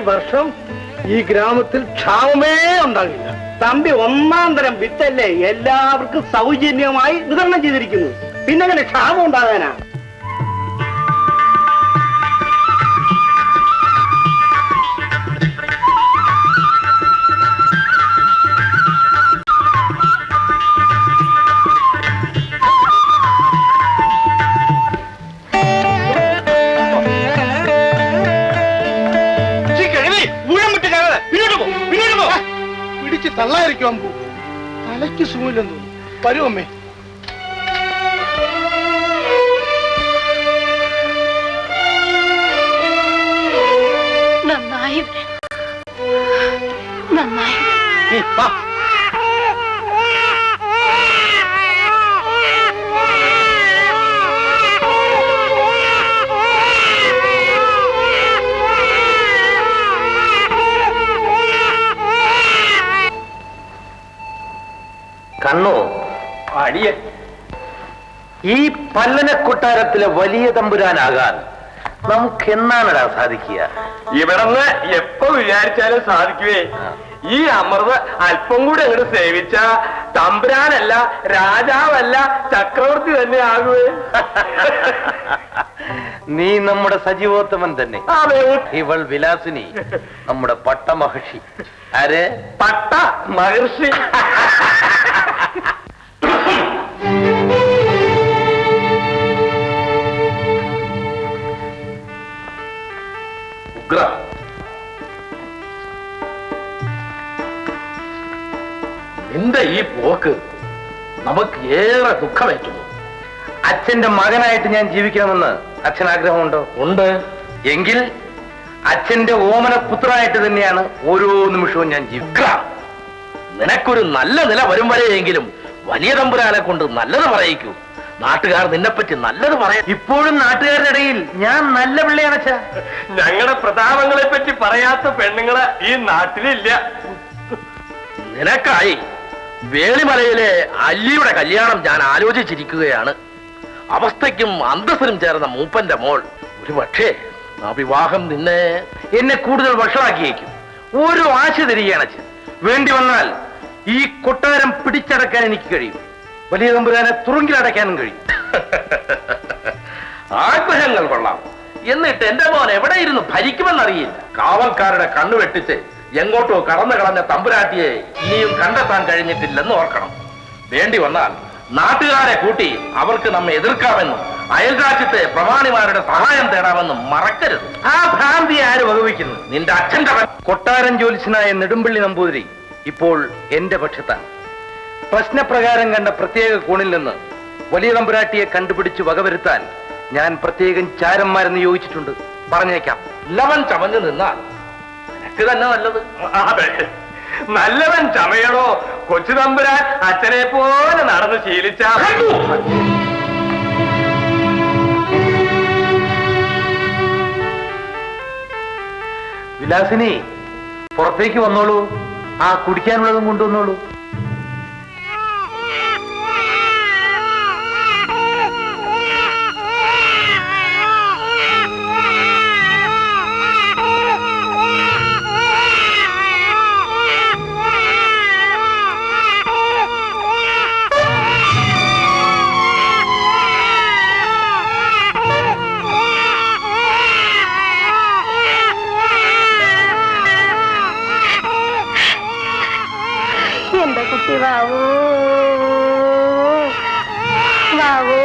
വർഷം ഈ ഗ്രാമത്തിൽ ക്ഷാമമേ ഉണ്ടാകില്ല. തമ്പി ഒന്നാം തരം വിത്തല്ലേ എല്ലാവർക്കും സൗജന്യമായി വിതരണം ചെയ്തിരിക്കുന്നു. പിന്നെങ്ങനെ ക്ഷാമം ഉണ്ടാകാനാ? പിടിച്ച് തള്ളായിരിക്കും. തലയ്ക്ക് സുഖമില്ലെന്ന് തോന്നുന്നു. വരൂ അമ്മേ. നന്നായി നന്നായി. കണ്ണു അടിയ ഈ പല്ലന കൊട്ടാരത്തിലെ വലിയ തമ്പുരാനാകാൻ നമുക്ക് എന്നാണടാ സാധിക്കുക? ഇവിടെന്ന് എപ്പോ വിചാരിച്ചാലും സാധിക്കുവേ. ഈ അമൃത് അല്പം കൂടി അങ്ങോട്ട് സേവിച്ച തമ്പുരാനല്ല, രാജാവല്ല, ചക്രവർത്തി തന്നെ ആകുവേ. നീ നമ്മുടെ സജീവോത്തമൻ തന്നെ. ഇവൾ വിലാസിനി, നമ്മുടെ പട്ട മഹർഷി. ആര്? പട്ട മഹർഷി. ഉഗ്ര, നിന്റെ ഈ പോക്ക് നമുക്ക് ഏറെ ദുഃഖമേറ്റുന്നു. അച്ഛന്റെ മകനായിട്ട് ഞാൻ ജീവിക്കണമെന്ന് അച്ഛൻ ആഗ്രഹമുണ്ടോ? ഉണ്ട്. എങ്കിൽ അച്ഛന്റെ ഓമന പുത്രനായിട്ട് തന്നെയാണ് ഓരോ നിമിഷവും ഞാൻ ജീവിക്കുക. നിനക്കൊരു നല്ല നില വരും വരെയെങ്കിലും വലിയ തമ്പുരാനെ കൊണ്ട് നല്ലത് പറയിക്കൂ. നാട്ടുകാർ നിന്നെപ്പറ്റി നല്ലത് പറയാം. ഇപ്പോഴും നാട്ടുകാരുടെ ഇടയിൽ ഞാൻ നല്ല പിള്ളയാണ് അച്ഛാ. ഞങ്ങളുടെ പ്രതാപങ്ങളെ പറ്റി പറയാത്ത പെണ്ണുങ്ങള് ഈ നാട്ടിലില്ല. നിനക്കായി വേളിമലയിലെ അല്ലിയുടെ കല്യാണം ഞാൻ ആലോചിച്ചിരിക്കുകയാണ്. അവസ്ഥയ്ക്കും അന്തസ്സിനും ചേർന്ന മൂപ്പന്റെ മോൾ. ഒരു പക്ഷേ ആ വിവാഹം എന്നെ കൂടുതൽ വഷളാക്കിയേക്കും. ഓരോ ആശ തരികയാണ് അച്ഛൻ. വേണ്ടി വന്നാൽ ഈ കൊട്ടാരം പിടിച്ചടക്കാൻ എനിക്ക് കഴിയും. വലിയ തമ്പുരാനെ തുറുങ്കിലടയ്ക്കാനും കഴിയും. ആഗ്രഹങ്ങൾ കൊള്ളാം. എന്നിട്ട് എന്റെ മോൻ എവിടെ ഇരുന്ന് ഭരിക്കുമെന്നറിയില്ല. കാവൽക്കാരുടെ കണ്ണു വെട്ടിച്ച് എങ്ങോട്ടോ കടന്നു കളഞ്ഞ തമ്പുരാട്ടിയെ ഇനിയും കണ്ടെത്താൻ കഴിഞ്ഞിട്ടില്ലെന്ന് ഓർക്കണം. വേണ്ടി വന്നാൽ നാട്ടുകാരെ കൂട്ടി അവർക്ക് നമ്മെ എതിർക്കാമെന്നും അയൽരാജ്യത്തെ പ്രമാണിമാരുടെ സഹായം തേടാമെന്നും മറക്കരുത്. ആ ഭ്രാന്തി ആര് വകവയ്ക്കുന്നു? നിന്റെ അച്ഛന്റെ കൊട്ടാരം ജോലിസനായ നെടുമ്പള്ളി നമ്പൂതിരി ഇപ്പോൾ എന്റെ പക്ഷത്താണ്. പ്രശ്നപ്രകാരം കണ്ട പ്രത്യേക കോണിൽ നിന്ന് വലിയ തമ്പുരാട്ടിയെ കണ്ടുപിടിച്ച് വകവരുത്താൻ ഞാൻ പ്രത്യേകം ചാരന്മാരെ നിയോഗിച്ചിട്ടുണ്ട്. പറഞ്ഞേക്കാം. ലവൻ ചമഞ്ഞു നിന്നാൽ നിനക്ക് തന്നെ നല്ലത്. നല്ലവൻ ചമയണോ? കൊച്ചു തമ്പുരാൻ അച്ഛനെ പോലെ നടന്ന് ശീലിച്ച. വിലാസിനി, പുറത്തേക്ക് വന്നോളൂ. ആ കുടിക്കാനുള്ളതും കൊണ്ടുവന്നോളൂ. എന്റെ കുട്ടി വാവൂ വാവൂ.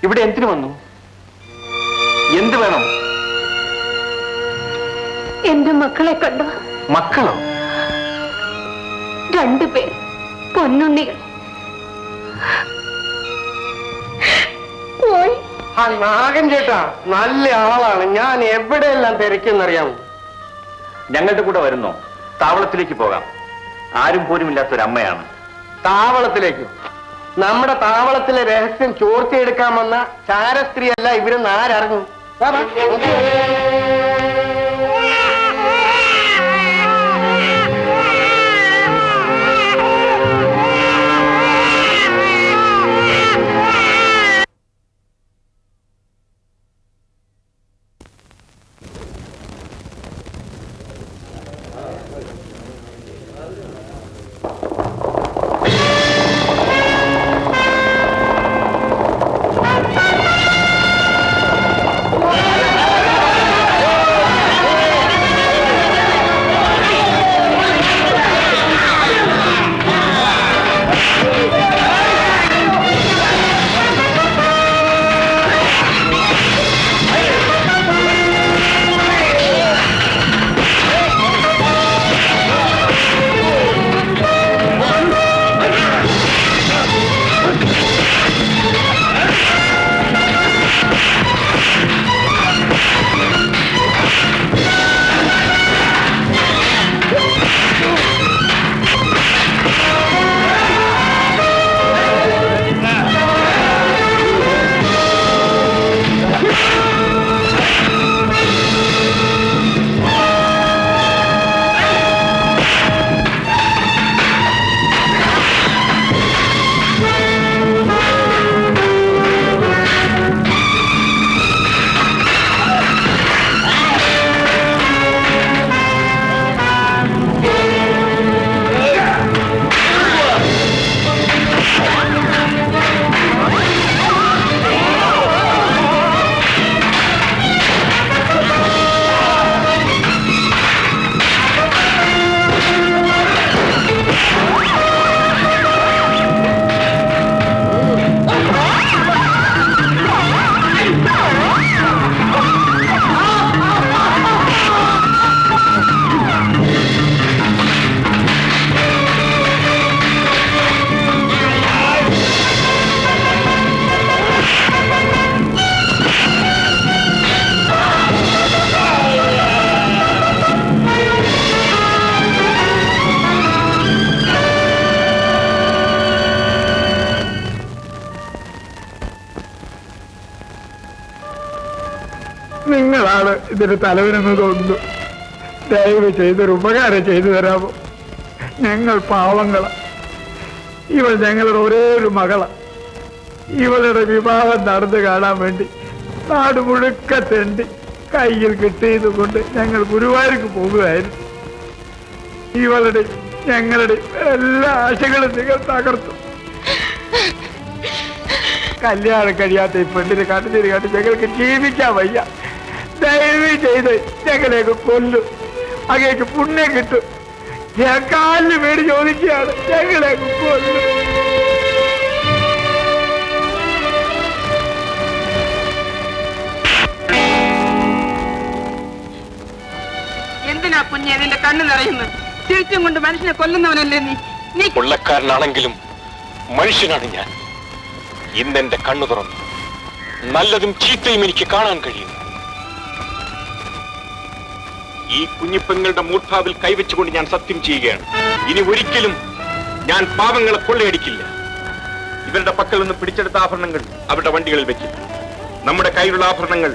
ഇവിടെ എന്തിനു വന്നു? എന്ത് വേണം? എന്റെ മക്കളെ കണ്ടോ? മക്കളോ? 2 പേർ പൊന്നുണ്ണികൾ പോയി. ആ നാഗൻ ചേട്ടാ നല്ല ആളാണ്. ഞാൻ എവിടെയെല്ലാം തിരക്കെന്നറിയാമോ? ഞങ്ങളുടെ കൂടെ വരുന്നോ? താവളത്തിലേക്ക് പോകാം. ആരും പോലും ഇല്ലാത്തൊരമ്മയാണ്. താവളത്തിലേക്കും? നമ്മുടെ താവളത്തിലെ രഹസ്യം ചോർത്തിയെടുക്കാൻ വന്ന ചാരസ്ത്രീയല്ല ഇവരൊന്നും ആരറിഞ്ഞു? നിങ്ങളാണ് ഇതിന് തലവനെന്ന് തോന്നുന്നു. ദയവ് ചെയ്തൊരു ഉപകാരം ചെയ്തു തരാമോ? ഞങ്ങൾ പാവങ്ങള. ഇവൾ ഞങ്ങളുടെ ഒരേ ഒരു മകള. ഇവളുടെ വിവാഹം നടന്നു കാണാൻ വേണ്ടി നാട് മുഴുക്ക തെണ്ടി കയ്യിൽ കിട്ടിയത് കൊണ്ട് ഞങ്ങൾ ഗുരുവായൂർക്ക് പോകുകയായിരുന്നു. ഇവളുടെ ഞങ്ങളുടെ എല്ലാ ആശകളും നിങ്ങൾ തകർത്തു. കല്യാണം കഴിയാത്ത ഈ പെണ്ണിനെ കണ്ടിട്ട് കണ്ട് ഞങ്ങൾക്ക് ജീവിക്കാൻ വയ്യ. ദയവ് ചെയ്ത് ഞങ്ങളെയൊക്കെ കൊല്ലും. അങ്ങേക്ക് പുണ്യം കിട്ടും. ഞാൻ കാലിന് വേണ്ടി ചോദിക്കുകയാണ്. ഞങ്ങളെയൊക്കെ കൊല്ലും. എന്തിനാ കുഞ്ഞെ നിന്റെ കണ്ണ് നിറയുന്നത്? തിരിച്ചും കൊണ്ട് മനുഷ്യനെ കൊല്ലുന്നവനല്ലേ നീ? കൊള്ളക്കാരനാണെങ്കിലും മനുഷ്യനാണ് ഞാൻ. ഇന്നെന്റെ കണ്ണു തുറന്നു. നല്ലതും ചീത്തയും എനിക്ക് കാണാൻ കഴിയുന്നു. ഈ കുഞ്ഞിപ്പെങ്ങളുടെ മൂർധാവിൽ കൈവച്ചുകൊണ്ട് ഞാൻ സത്യം ചെയ്യുകയാണ്. ഇനി ഒരിക്കലും ഞാൻ പാവങ്ങളെ കൊള്ളയടിക്കില്ല. ഇവരുടെ പക്കൽ നിന്ന് പിടിച്ചെടുത്ത ആഭരണങ്ങൾ അവരുടെ വണ്ടികളിൽ വെക്കില്ല. നമ്മുടെ കയ്യിലുള്ള ആഭരണങ്ങൾ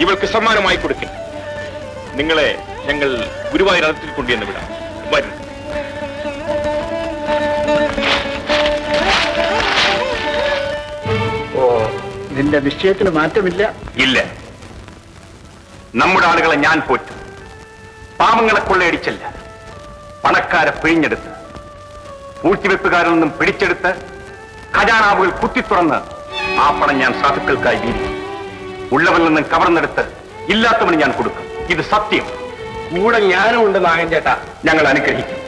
ഇവൾക്ക് സമ്മാനമായി കൊടുക്കില്ല. നിങ്ങളെ ഞങ്ങൾ ഗുരുവായൂർ അതിർത്തിൽ കൊണ്ടുവന്ന് വിടാം. വരും. നിന്റെ നിശ്ചയത്തിന് മാറ്റമില്ല? ഇല്ല. നമ്മുടെ ആളുകളെ ഞാൻ പോറ്റും. പാവങ്ങളെ കൊള്ളയടിച്ചല്ല, പണക്കാരെ പിഴിഞ്ഞെടുത്ത് പൂഴ്ത്തിവെപ്പുകാരിൽ നിന്നും പിടിച്ചെടുത്ത് ഖജാനാവുകൾ കുത്തിത്തുറന്ന് ആ പണം ഞാൻ സാധുക്കൾക്കായി വീതിക്കും. ഉള്ളവരിൽ നിന്നും കവർന്നെടുത്ത് ഇല്ലാത്തവന് ഞാൻ കൊടുക്കും. ഇത് സത്യം. കൂടെ ഞാനും ഉണ്ട് നാഗൻ ചേട്ടാ. ഞങ്ങൾ അനുഗ്രഹിക്കും.